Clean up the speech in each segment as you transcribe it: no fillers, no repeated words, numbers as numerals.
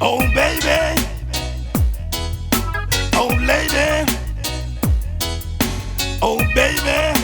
Oh baby, oh lady, oh baby,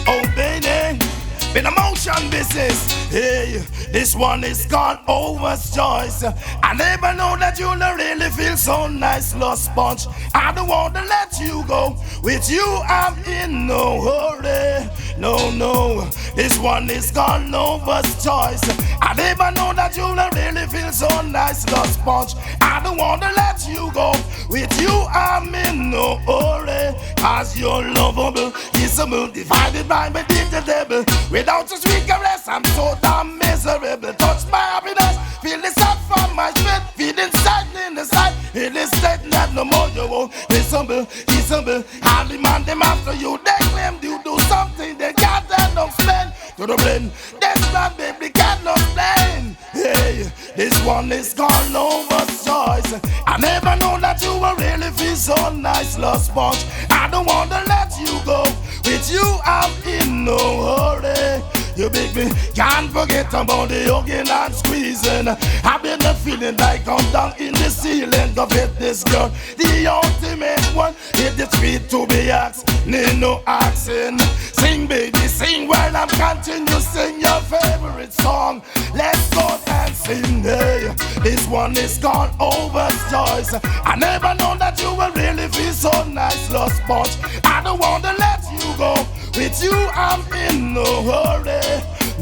oh baby. Been a motion business. Hey, this one is called Over's Choice. I never know that you don't really feel so nice, lost sponge. I don't want to let you go. With you, I'm in no hurry. No, no, this one is called Over's Choice. I never know that you don't really feel so nice, lost sponge. I don't want to let you go. With you, I'm in no hurry. Cause you're lovable, kissable, divided by my devil. Without your sweet caress, I'm so damn miserable. Touch my happiness, feel the sad from my spirit. Feeling sad in the side, in this state that no more you won't. Kissable, kissable, all the man them after you. They claim you do something they got that don't spend. To the brain, that's not baby, got no explain. Hey, this one is called Over's Choice. I never know that you will really feel so nice, lost sponge. I don't want to let you go. With you, I'm in no hurry. You make me can't forget about the hugging and squeezing. I've been feeling like I'm down in the ceiling. Go get this girl, the ultimate one. It is sweet to be asked, need no accent. Sing baby, sing while I'm continue sing your favorite song. Let's go dancing, hey. This one is called Over's Choice. I never know that you will really feel so nice, lost sponge. I don't want to let you go. With you, I'm in no hurry.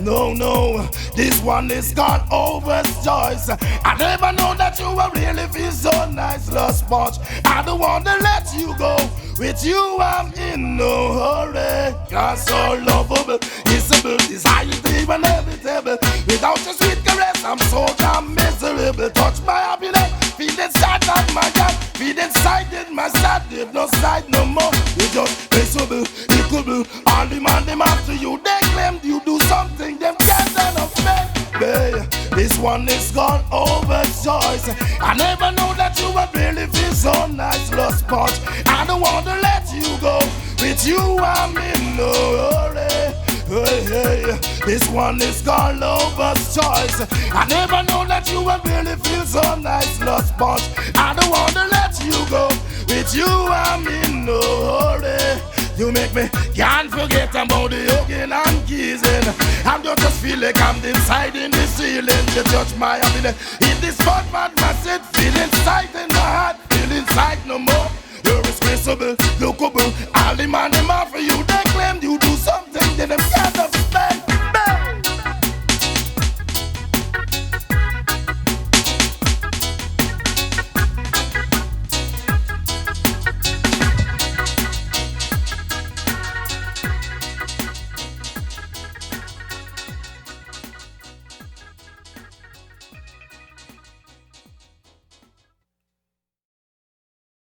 No, no, this one is called Over's Choice. I never know that you will really feel so nice, lost sponge. I don't want to let you go. With you, I'm in no hurry. You're so lovable, kissable, desirable, and inevitable. Without your sweet caress, I'm so damn miserable. Touch my happiness, feel inside of my God. Feel inside in my side, there's no side no more. You just miserable, equable. All the man them after you, they claim you do something them can't enough man. Babe, this one is called Over's Choice. I never know that you would really feel so nice, lost sponge. I don't want to let you go. With you, I'm in no hurry. Hey, hey, this one is called Over's Choice. I never know that you would really feel so nice, lost sponge. I don't want to let you go. With you, I'm in no hurry. You make me can't forget about the hugging and kissing. I'm just feel like I'm inside in the ceiling. You touch my happiness in this spot, man. I said, feel inside in my heart, feel inside no more. You're irresponsible, lookable. All the man them offer you, they claim you